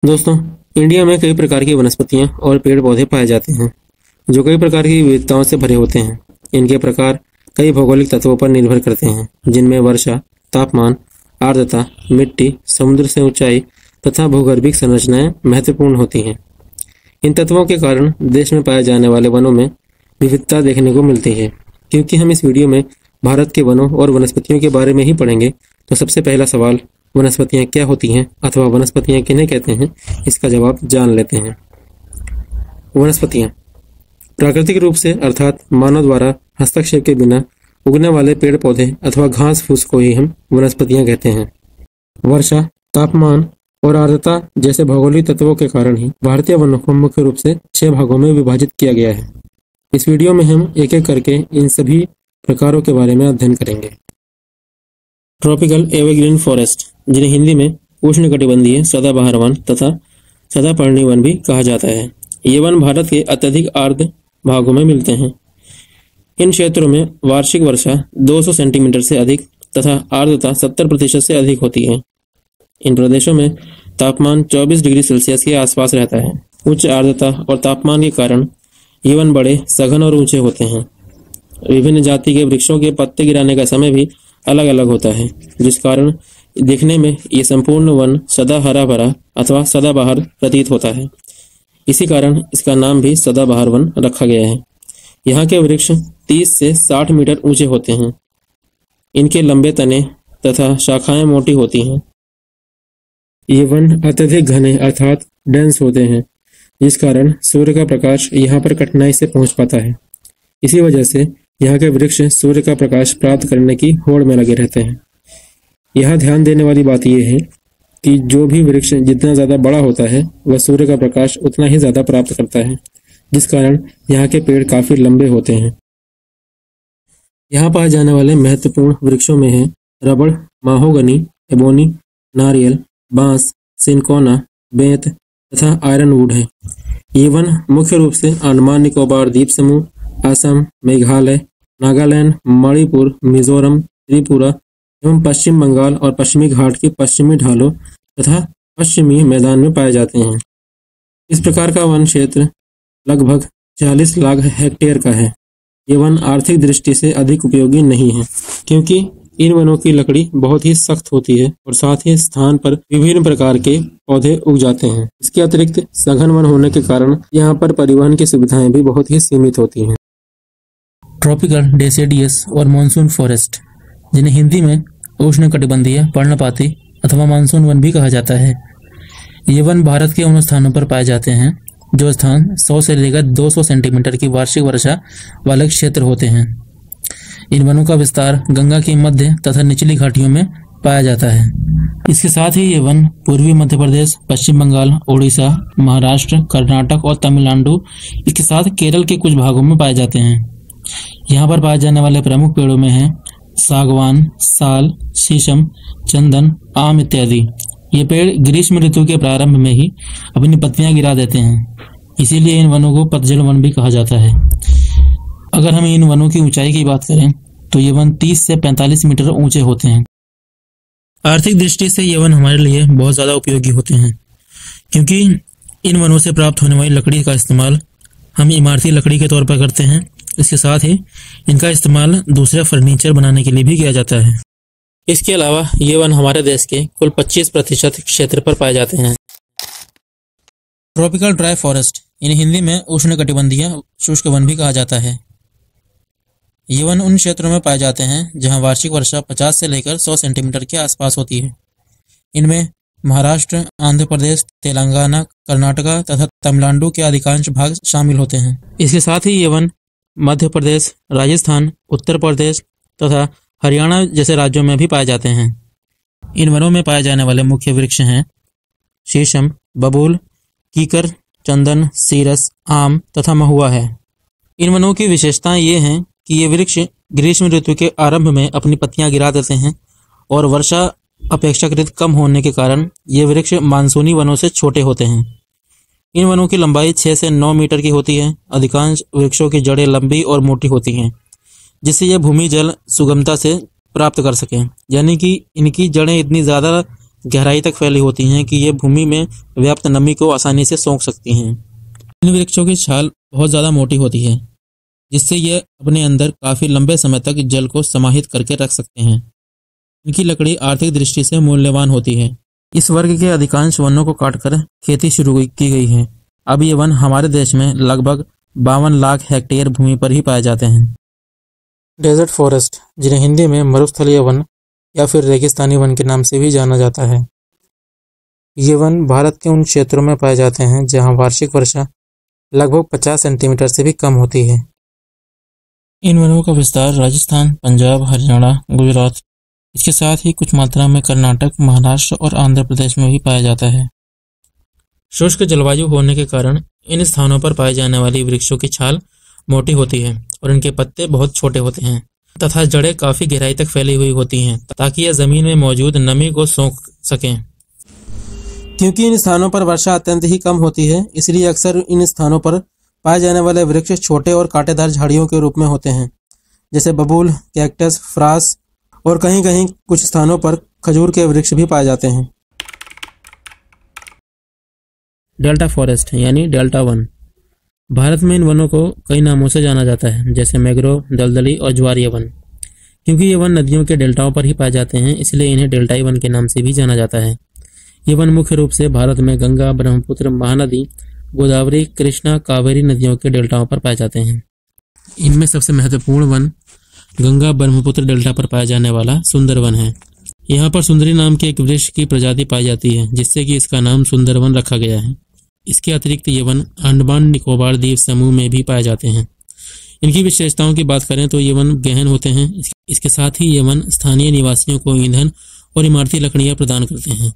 दोस्तों, इंडिया में कई प्रकार की वनस्पतियां और पेड़ पौधे पाए जाते हैं जो कई प्रकार की विविधताओं से भरे होते हैं। इनके प्रकार कई भौगोलिक तत्वों पर निर्भर करते हैं, जिनमें वर्षा, तापमान, आर्द्रता, मिट्टी, समुद्र से ऊंचाई तथा भूगर्भिक संरचनाएं महत्वपूर्ण होती हैं। इन तत्वों के कारण देश में पाए जाने वाले वनों में विविधता देखने को मिलती है। क्योंकि हम इस वीडियो में भारत के वनों और वनस्पतियों के बारे में ही पढ़ेंगे, तो सबसे पहला सवाल, वनस्पतियां क्या होती हैं अथवा वनस्पतियां किन्हें कहते हैं, इसका जवाब जान लेते हैं। वनस्पतियां प्राकृतिक रूप से अर्थात मानव द्वारा हस्तक्षेप के बिना उगने वाले पेड़ पौधे अथवा घास फूस को ही हम वनस्पतियां कहते हैं। वर्षा, तापमान और आर्द्रता जैसे भौगोलिक तत्वों के कारण ही भारतीय वनों को मुख्य रूप से 6 भागों में विभाजित किया गया है। इस वीडियो में हम एक एक करके इन सभी प्रकारों के बारे में अध्ययन करेंगे। ट्रॉपिकल एवरग्रीन फॉरेस्ट, जिन्हें हिंदी में उष्णकटिबंधीय सदाबहार वन तथा सदापर्णी वन भी कहा जाता है, ये वन भारत के अत्यधिक आर्द्र भागों में मिलते हैं। इन क्षेत्रों में वार्षिक वर्षा 200 सेंटीमीटर से अधिक तथा आर्द्रता 70% से अधिक होती है। इन प्रदेशों में तापमान 24 डिग्री सेल्सियस के आसपास रहता है। उच्च आर्द्रता और तापमान के कारण ये वन बड़े सघन और ऊंचे होते हैं। विभिन्न जाति के वृक्षों के पत्ते गिराने का समय भी अलग अलग होता है, जिस कारण देखने में ये संपूर्ण वन सदा हरा भरा अथवा सदाबहार प्रतीत होता है। इसी कारण इसका नाम भी सदाबहार वन रखा गया है। यहाँ के वृक्ष 30 से 60 मीटर ऊंचे होते हैं। इनके लंबे तने तथा शाखाएं मोटी होती हैं। ये वन अत्यधिक घने अर्थात डेंस होते हैं, जिस कारण सूर्य का प्रकाश यहाँ पर कठिनाई से पहुंच पाता है। इसी वजह से यहाँ के वृक्ष सूर्य का प्रकाश प्राप्त करने की होड़ में लगे रहते हैं। यहाँ ध्यान देने वाली बात यह है कि जो भी वृक्ष जितना ज़्यादा बड़ा होता है, वह सूर्य का प्रकाश उतना ही ज़्यादा प्राप्त करता है, जिस कारण यहाँ के पेड़ काफ़ी लंबे होते हैं। यहाँ पाए जाने वाले महत्वपूर्ण वृक्षों में है रबड़, माहोगनी, एबोनी, नारियल, बांस, सिनकोना, बेंत तथा आयरन वुड है। ये वन मुख्य रूप से अंडमान निकोबार द्वीप समूह, असम, मेघालय, नागालैंड, मणिपुर, मिजोरम, त्रिपुरा एवं पश्चिम बंगाल और पश्चिमी घाट के पश्चिमी ढालों तथा पश्चिमी मैदान में पाए जाते हैं। इस प्रकार का वन क्षेत्र लगभग 40 लाख हेक्टेयर का है। ये वन आर्थिक दृष्टि से अधिक उपयोगी नहीं है, क्योंकि इन वनों की लकड़ी बहुत ही सख्त होती है और साथ ही स्थान पर विभिन्न प्रकार के पौधे उग जाते हैं। इसके अतिरिक्त सघन वन होने के कारण यहाँ पर परिवहन की सुविधाएं भी बहुत ही सीमित होती हैं। ट्रॉपिकल डेसिडियस और मानसून फॉरेस्ट, जिन्हें हिंदी में उष्णकटिबंधीय पर्णपाती अथवा मानसून वन भी कहा जाता है, ये वन भारत के उन स्थानों पर पाए जाते हैं जो स्थान 100 से लेकर 200 सेंटीमीटर की वार्षिक वर्षा वाले क्षेत्र होते हैं। इन वनों का विस्तार गंगा की मध्य तथा निचली घाटियों में पाया जाता है। इसके साथ ही ये वन पूर्वी मध्य प्रदेश, पश्चिम बंगाल, उड़ीसा, महाराष्ट्र, कर्नाटक और तमिलनाडु, इसके साथ केरल के कुछ भागों में पाए जाते हैं। यहाँ पर पाए जाने वाले प्रमुख पेड़ों में हैं सागवान, साल, शीशम, चंदन, आम इत्यादि। ये पेड़ ग्रीष्म ऋतु के प्रारंभ में ही अपनी पत्तियां गिरा देते हैं, इसीलिए इन वनों को पतझड़ वन भी कहा जाता है। अगर हम इन वनों की ऊंचाई की बात करें तो ये वन 30 से 45 मीटर ऊंचे होते हैं। आर्थिक दृष्टि से ये वन हमारे लिए बहुत ज़्यादा उपयोगी होते हैं, क्योंकि इन वनों से प्राप्त होने वाली लकड़ी का इस्तेमाल हम इमारती लकड़ी के तौर पर करते हैं। इसके साथ ही इनका इस्तेमाल दूसरे फर्नीचर बनाने के लिए भी किया जाता है। इसके अलावा ये वन हमारे देश के कुल 25% क्षेत्र पर पाए जाते हैं। ट्रॉपिकल ड्राई फॉरेस्ट, इन्हें हिंदी में उष्णकटिबंधीय शुष्क वन भी कहा जाता है। ये वन उन क्षेत्रों में पाए जाते हैं जहां वार्षिक वर्षा 50 से लेकर 100 सेंटीमीटर के आसपास होती है। इनमें महाराष्ट्र, आंध्र प्रदेश, तेलंगाना, कर्नाटका तथा तमिलनाडु के अधिकांश भाग शामिल होते हैं। इसके साथ ही ये वन मध्य प्रदेश, राजस्थान, उत्तर प्रदेश तथा हरियाणा जैसे राज्यों में भी पाए जाते हैं। इन वनों में पाए जाने वाले मुख्य वृक्ष हैं शीशम, बबूल, कीकर, चंदन, सीरस, आम तथा महुआ है। इन वनों की विशेषताएं ये हैं कि ये वृक्ष ग्रीष्म ऋतु के आरंभ में अपनी पत्तियां गिरा देते हैं और वर्षा अपेक्षाकृत कम होने के कारण ये वृक्ष मानसूनी वनों से छोटे होते हैं। इन वनों की लंबाई 6 से 9 मीटर की होती है। अधिकांश वृक्षों की जड़ें लंबी और मोटी होती हैं, जिससे यह भूमि जल सुगमता से प्राप्त कर सकें। यानी कि इनकी जड़ें इतनी ज़्यादा गहराई तक फैली होती हैं कि ये भूमि में व्याप्त नमी को आसानी से सोख सकती हैं। इन वृक्षों की छाल बहुत ज़्यादा मोटी होती है, जिससे ये अपने अंदर काफ़ी लंबे समय तक जल को समाहित करके रख सकते हैं। इनकी लकड़ी आर्थिक दृष्टि से मूल्यवान होती है। इस वर्ग के अधिकांश वनों को काटकर खेती शुरू की गई है। अब ये वन हमारे देश में लगभग 52 लाख हेक्टेयर भूमि पर ही पाए जाते हैं। डेजर्ट फॉरेस्ट, जिन्हें हिंदी में मरुस्थलीय वन या फिर रेगिस्तानी वन के नाम से भी जाना जाता है। ये वन भारत के उन क्षेत्रों में पाए जाते हैं जहां वार्षिक वर्षा लगभग 50 सेंटीमीटर से भी कम होती है। इन वनों का विस्तार राजस्थान, पंजाब, हरियाणा, गुजरात, इसके साथ ही कुछ मात्रा में कर्नाटक, महाराष्ट्र और आंध्र प्रदेश में भी पाया जाता है। शुष्क जलवायु होने के कारण इन स्थानों पर पाए जाने वाली वृक्षों की छाल मोटी होती है और इनके पत्ते बहुत छोटे होते हैं तथा जड़ें काफी गहराई तक फैली हुई होती हैं ताकि यह जमीन में मौजूद नमी को सोख सकें। क्योंकि इन स्थानों पर वर्षा अत्यंत ही कम होती है, इसलिए अक्सर इन स्थानों पर पाए जाने वाले वृक्ष छोटे और कांटेदार झाड़ियों के रूप में होते हैं, जैसे बबूल, कैक्टस, फ्रास और कहीं कहीं कुछ स्थानों पर खजूर के वृक्ष भी पाए जाते हैं। डेल्टा फॉरेस्ट यानी डेल्टा वन। भारत में इन वनों को कई नामों से जाना जाता है, जैसे मैंग्रोव, दलदली और ज्वारीय वन। क्योंकि ये वन नदियों के डेल्टाओं पर ही पाए जाते हैं, इसलिए इन्हें डेल्टाई वन के नाम से भी जाना जाता है। ये वन मुख्य रूप से भारत में गंगा, ब्रह्मपुत्र, महानदी, गोदावरी, कृष्णा, कावेरी नदियों के डेल्टाओं पर पाए जाते हैं। इनमें सबसे महत्वपूर्ण वन गंगा ब्रह्मपुत्र डेल्टा पर पाया जाने वाला सुंदरवन है। यहाँ पर सुंदरी नाम के एक वृक्ष की प्रजाति पाई जाती है, जिससे कि इसका नाम सुंदरवन रखा गया है। इसके अतिरिक्त ये वन अंडमान निकोबार द्वीप समूह में भी पाए जाते हैं। इनकी विशेषताओं की बात करें तो ये वन गहन होते हैं। इसके साथ ही ये वन स्थानीय निवासियों को ईंधन और इमारती लकड़ियां प्रदान करते हैं।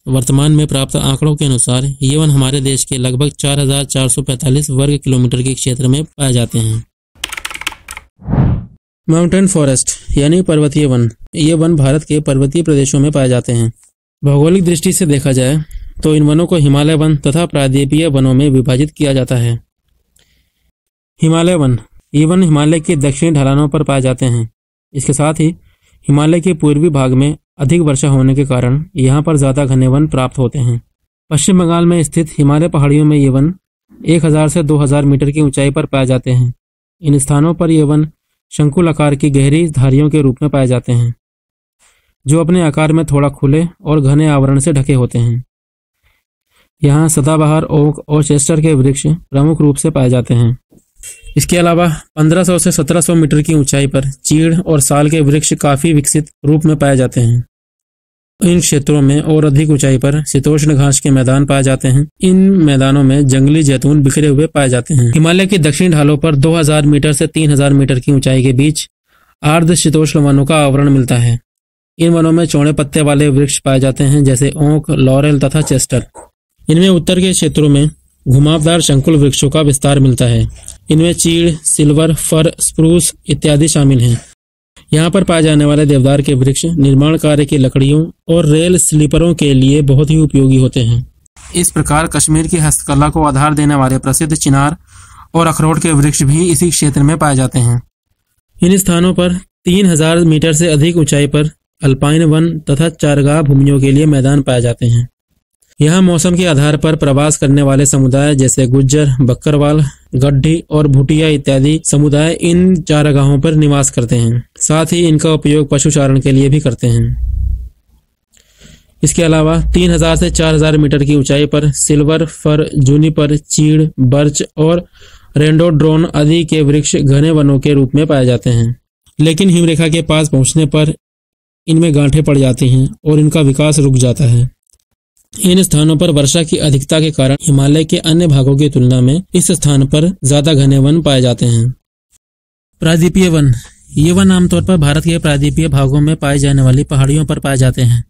वर्तमान में प्राप्त आंकड़ों के अनुसार ये वन हमारे देश के लगभग 4445 वर्ग किलोमीटर के क्षेत्र में पाए जाते हैं। माउंटेन फॉरेस्ट यानी पर्वतीय वन। ये वन भारत के पर्वतीय प्रदेशों में पाए जाते हैं। भौगोलिक दृष्टि से देखा जाए तो इन वनों को हिमालय वन तथा प्रायद्वीपीय वनों में विभाजित किया जाता है। हिमालय वन, ये वन हिमालय के दक्षिणी ढलानों पर पाए जाते हैं। इसके साथ ही हिमालय के पूर्वी भाग में अधिक वर्षा होने के कारण यहाँ पर ज़्यादा घने वन प्राप्त होते हैं। पश्चिम बंगाल में स्थित हिमालय पहाड़ियों में ये वन 1000 से 2000 मीटर की ऊंचाई पर पाए जाते हैं। इन स्थानों पर ये वन शंकुल आकार की गहरी धारियों के रूप में पाए जाते हैं, जो अपने आकार में थोड़ा खुले और घने आवरण से ढके होते हैं। यहाँ सदाबहार, ओक और चेस्टर के वृक्ष प्रमुख रूप से पाए जाते हैं। इसके अलावा 1500 से 1700 मीटर की ऊंचाई पर चीड़ और साल के वृक्ष काफी विकसित रूप में पाए जाते हैं। इन क्षेत्रों में और अधिक ऊंचाई पर शीतोष्ण घास के मैदान पाए जाते हैं। इन मैदानों में जंगली जैतून बिखरे हुए पाए जाते हैं। हिमालय की दक्षिणी ढालों पर 2000 मीटर से 3000 मीटर की ऊंचाई के बीच आर्द्र शीतोष्ण वनों का आवरण मिलता है। इन वनों में चौड़े पत्ते वाले वृक्ष पाए जाते हैं, जैसे ओक, लॉरेल तथा चेस्टर। इनमें उत्तर के क्षेत्रों में घुमावदार शंकुल वृक्षों का विस्तार मिलता है। इनमें चीड़, सिल्वर, फर, स्प्रूस इत्यादि शामिल हैं। यहाँ पर पाए जाने वाले देवदार के वृक्ष निर्माण कार्य की लकड़ियों और रेल स्लीपरों के लिए बहुत ही उपयोगी होते हैं। इस प्रकार कश्मीर की हस्तकला को आधार देने वाले प्रसिद्ध चिनार और अखरोट के वृक्ष भी इसी क्षेत्र में पाए जाते हैं। इन स्थानों पर 3000 मीटर से अधिक ऊंचाई पर अल्पाइन वन तथा चारगाह भूमियों के लिए मैदान पाए जाते हैं। यहाँ मौसम के आधार पर प्रवास करने वाले समुदाय जैसे गुज्जर, बक्करवाल, गड्ढी और भूटिया इत्यादि समुदाय इन चारागाहों पर निवास करते हैं। साथ ही इनका उपयोग पशुचारण के लिए भी करते हैं। इसके अलावा 3000 से 4000 मीटर की ऊंचाई पर सिल्वर, फर, जूनिपर, चीड़, बर्च और रेंडोड्रोन आदि के वृक्ष घने वनों के रूप में पाए जाते हैं। लेकिन हिमरेखा के पास पहुंचने पर इनमें गांठें पड़ जाती हैं और इनका विकास रुक जाता है। इन स्थानों पर वर्षा की अधिकता के कारण हिमालय के अन्य भागों की तुलना में इस स्थान पर ज्यादा घने वन पाए जाते हैं। प्रायद्वीपीय वन, ये वन आमतौर पर भारत के प्रायद्वीपीय भागों में पाई जाने वाली पहाड़ियों पर पाए जाते हैं।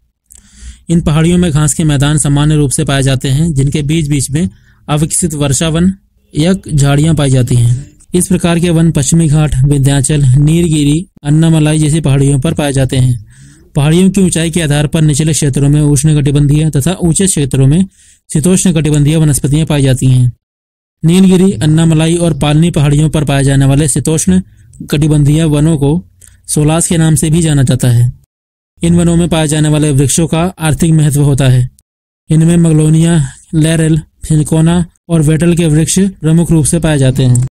इन पहाड़ियों में घास के मैदान सामान्य रूप से पाए जाते हैं, जिनके बीच बीच में अविकसित वर्षा वन या झाड़ियां पाई जाती हैं। इस प्रकार के वन पश्चिमी घाट, विंध्याचल, नीलगिरी, अन्नामलाई जैसी पहाड़ियों पर पाए जाते हैं। पहाड़ियों की ऊंचाई के आधार पर निचले क्षेत्रों में उष्णकटिबंधीय तथा ऊंचे क्षेत्रों में शीतोष्णकटिबंधीय वनस्पतियां पाई जाती हैं। नीलगिरी, अन्नामलाई और पालनी पहाड़ियों पर पाए जाने वाले शीतोष्ण कटिबंधीय वनों को सोलास के नाम से भी जाना जाता है। इन वनों में पाए जाने वाले वृक्षों का आर्थिक महत्व होता है। इनमें मगलोनिया, लैरेल, फिनकोना और वेटल के वृक्ष प्रमुख रूप से पाए जाते हैं।